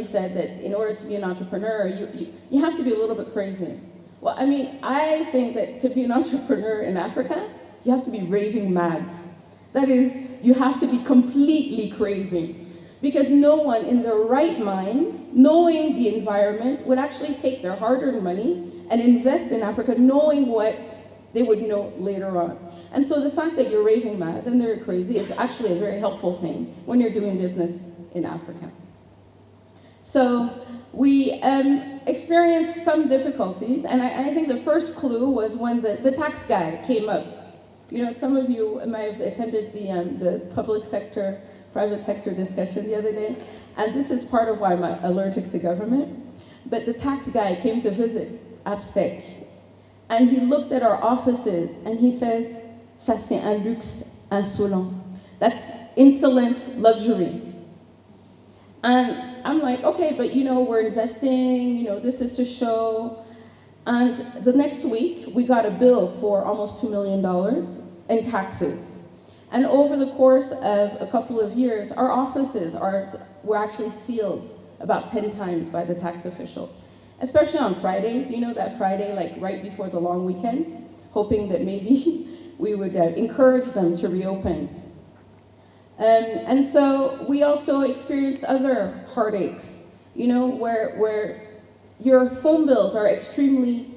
said that in order to be an entrepreneur, you have to be a little bit crazy. Well, I mean, I think that to be an entrepreneur in Africa, you have to be raving mad. That is, you have to be completely crazy. Because no one in their right mind, knowing the environment, would actually take their hard-earned money and invest in Africa, knowing what they would know later on. And so the fact that you're raving mad and they're crazy is actually a very helpful thing when you're doing business in Africa. So we experienced some difficulties, and I think the first clue was when the tax guy came up. You know, some of you might have attended the public sector, private sector discussion the other day, and this is part of why I'm allergic to government. But the tax guy came to visit AppsTech, and he looked at our offices, and he says, "Ça c'est un luxe insolent." That's insolent luxury. And I'm like, okay, but you know, we're investing, you know, this is to show. And the next week, we got a bill for almost $2 million in taxes. And over the course of a couple of years, our offices were actually sealed about 10 times by the tax officials, especially on Fridays, you know, that Friday, like right before the long weekend, hoping that maybe we would encourage them to reopen. And so we also experienced other heartaches, you know, where your phone bills are extremely,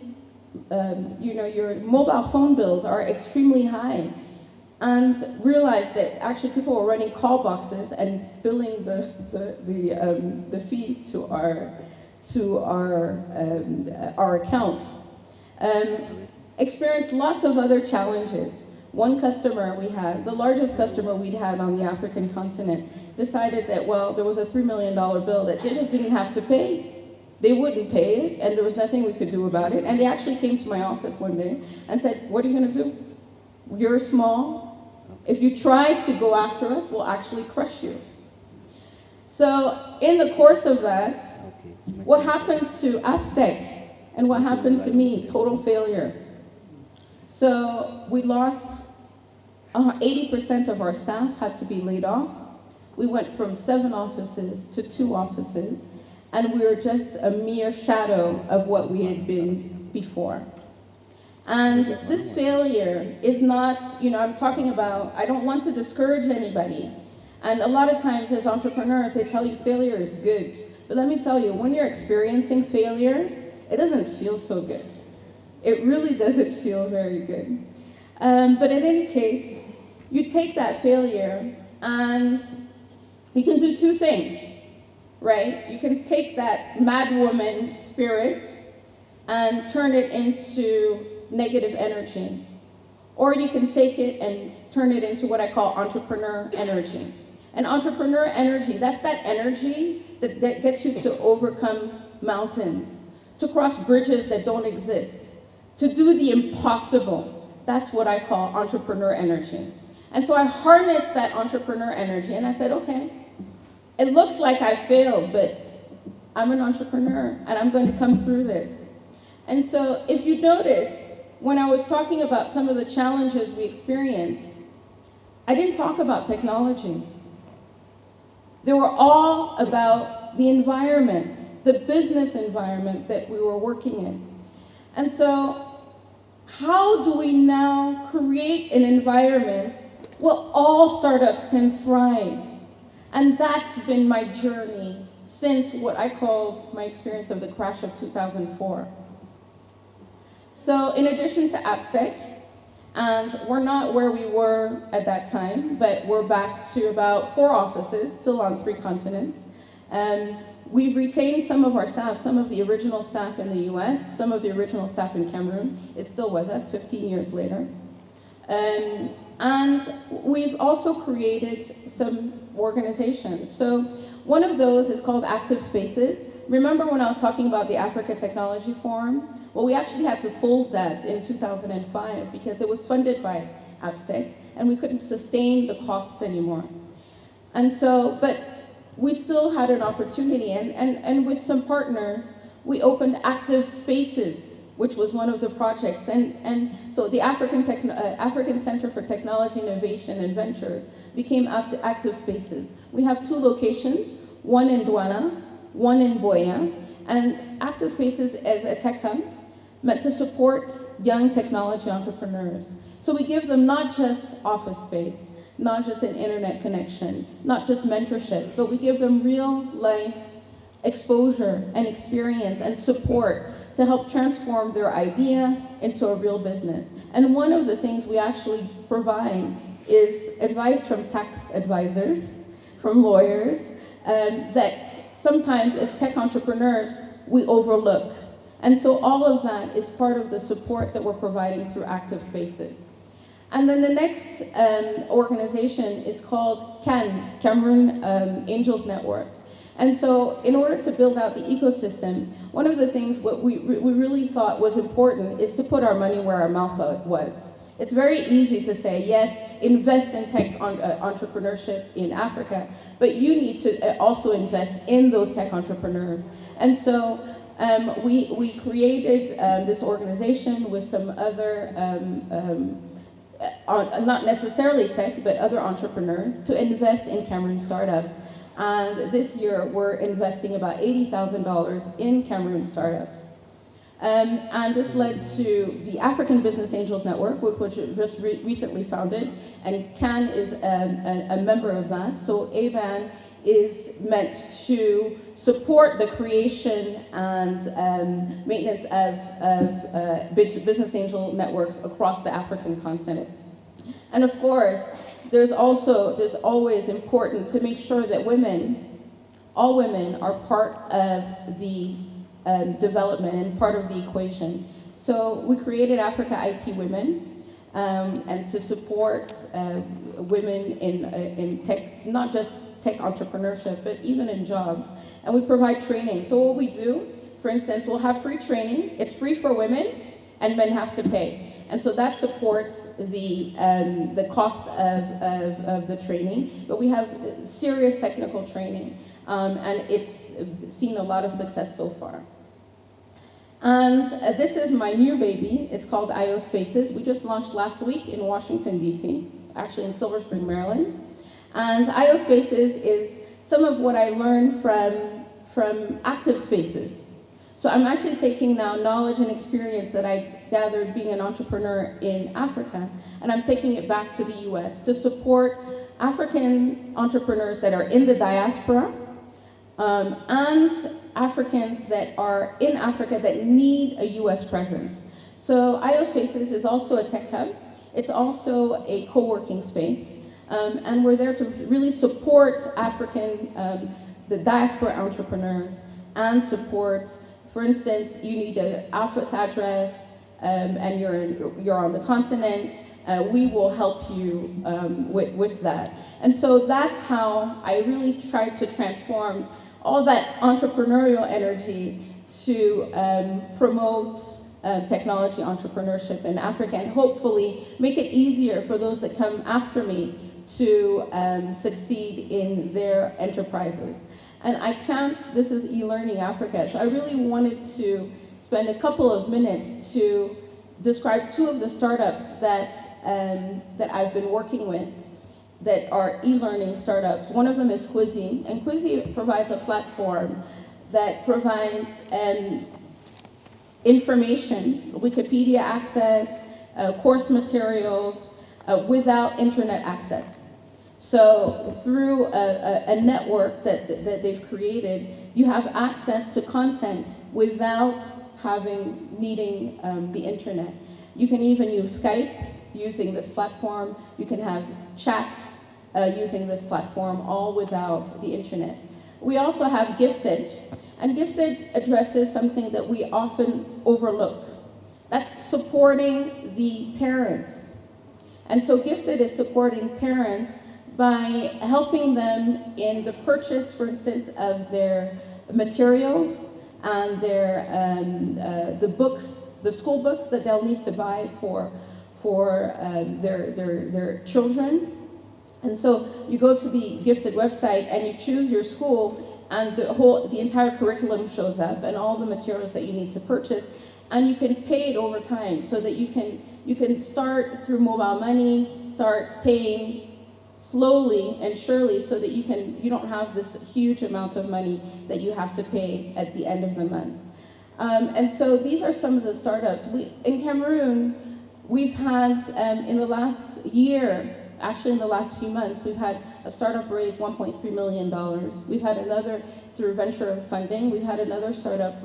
you know, your mobile phone bills are extremely high, and realized that actually people were running call boxes and billing the fees to our accounts. Experienced lots of other challenges. One customer we had, the largest customer we'd had on the African continent, decided that, well, there was a $3 million bill that they just didn't have to pay. They wouldn't pay it, and there was nothing we could do about it. And they actually came to my office one day and said, "What are you going to do? You're small. If you try to go after us, we'll actually crush you." So in the course of that, what happened to AppsTech and what happened to me? Total failure. So we lost 80% of our staff had to be laid off. We went from 7 offices to 2 offices, and we were just a mere shadow of what we had been before. And this failure is not, you know, I'm talking about, I don't want to discourage anybody. And a lot of times as entrepreneurs, they tell you failure is good. But let me tell you, when you're experiencing failure, it doesn't feel so good. It really doesn't feel very good. But in any case, you take that failure and you can do 2 things, right? You can take that madwoman spirit and turn it into negative energy. Or you can take it and turn it into what I call entrepreneur energy. And entrepreneur energy, that's that energy that gets you to overcome mountains, to cross bridges that don't exist, to do the impossible. That's what I call entrepreneur energy. And so I harnessed that entrepreneur energy and I said, okay, it looks like I failed, but I'm an entrepreneur and I'm going to come through this. And so if you notice, when I was talking about some of the challenges we experienced, I didn't talk about technology. They were all about the environment, the business environment that we were working in. And so how do we now create an environment where all startups can thrive? And that's been my journey since what I called my experience of the crash of 2004. So in addition to AppsTech, and we're not where we were at that time, but we're back to about 4 offices, still on 3 continents. We've retained some of our staff, some of the original staff in the US, some of the original staff in Cameroon is still with us 15 years later. And we've also created some organizations. So one of those is called Active Spaces. Remember when I was talking about the Africa Technology Forum? Well, we actually had to fold that in 2005 because it was funded by AppsTech and we couldn't sustain the costs anymore. And so, but we still had an opportunity, and with some partners, we opened Active Spaces, which was one of the projects. And so the African Center for Technology Innovation and Ventures became Active Spaces. We have 2 locations, one in Douala one in Boya. And Active Spaces is a tech hub meant to support young technology entrepreneurs. So we give them not just office space, not just an internet connection, not just mentorship, but we give them real life exposure and experience and support to help transform their idea into a real business. And one of the things we actually provide is advice from tax advisors, from lawyers, that sometimes as tech entrepreneurs, we overlook. And so all of that is part of the support that we're providing through Active Spaces. And then the next organization is called CAN, Cameroon Angels Network. And so in order to build out the ecosystem, one of the things what we really thought was important is to put our money where our mouth was. It's very easy to say, yes, invest in tech entrepreneurship in Africa, but you need to also invest in those tech entrepreneurs. And so we created this organization with some other, not necessarily tech, but other entrepreneurs to invest in Cameroon startups. And this year, we're investing about $80,000 in Cameroon startups. And this led to the African Business Angels Network, which was just recently founded, and CAN is a member of that. So ABAN is meant to support the creation and maintenance of business angel networks across the African continent. And of course, there's always important to make sure that all women are part of the development and part of the equation. So we created Africa IT Women and to support women in tech, not just tech entrepreneurship, but even in jobs. And we provide training. So what we do, for instance, we'll have free training. It's free for women, and men have to pay. And so that supports the cost of the training. But we have serious technical training, and it's seen a lot of success so far. And this is my new baby. It's called IO Spaces. We just launched last week in Washington, D.C., actually in Silver Spring, Maryland. And IO Spaces is some of what I learned from Active Spaces. So I'm actually taking now knowledge and experience that I gathered being an entrepreneur in Africa, and I'm taking it back to the US to support African entrepreneurs that are in the diaspora and Africans that are in Africa that need a US presence. So IO Spaces is also a tech hub. It's also a co-working space. And we're there to really support African, the diaspora entrepreneurs, and support, for instance, you need an office address, and you're on the continent, we will help you with that. And so that's how I really tried to transform all that entrepreneurial energy to promote technology entrepreneurship in Africa, and hopefully make it easier for those that come after me to succeed in their enterprises. And this is Elearning Africa, so I really wanted to spend a couple of minutes to describe two of the startups that I've been working with that are e-learning startups. One of them is Cuisine, and Cuisine provides a platform that provides information, Wikipedia access, course materials, without internet access. So through a network that they've created, you have access to content without needing the internet. You can even use Skype using this platform. You can have chats using this platform, all without the internet. We also have Gifted, and Gifted addresses something that we often overlook. That's supporting the parents. And so Gifted is supporting parents by helping them in the purchase, for instance, of their materials and the books, the school books that they'll need to buy for their children. And so you go to the Gifted website and you choose your school, and the entire curriculum shows up and all the materials that you need to purchase, and you can pay it over time so that you can start through mobile money, start paying slowly and surely so that you don't have this huge amount of money that you have to pay at the end of the month. And so these are some of the startups. In Cameroon, we've had, in the last year, actually in the last few months, we've had a startup raise $1.3 million. We've had another through venture funding. We've had another startup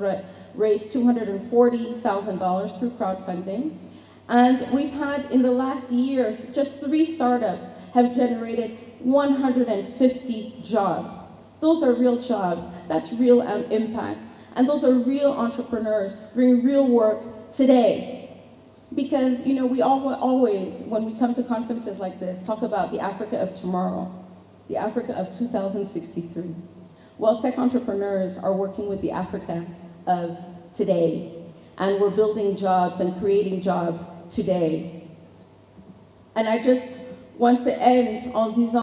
raise $240,000 through crowdfunding. And we've had, in the last year, just 3 startups have generated 150 jobs. Those are real jobs. That's real impact. And those are real entrepreneurs doing real work today. Because, we always, when we come to conferences like this, talk about the Africa of tomorrow, the Africa of 2063. Well, tech entrepreneurs are working with the Africa of today. And we're building jobs and creating jobs today. And I just want to end en disant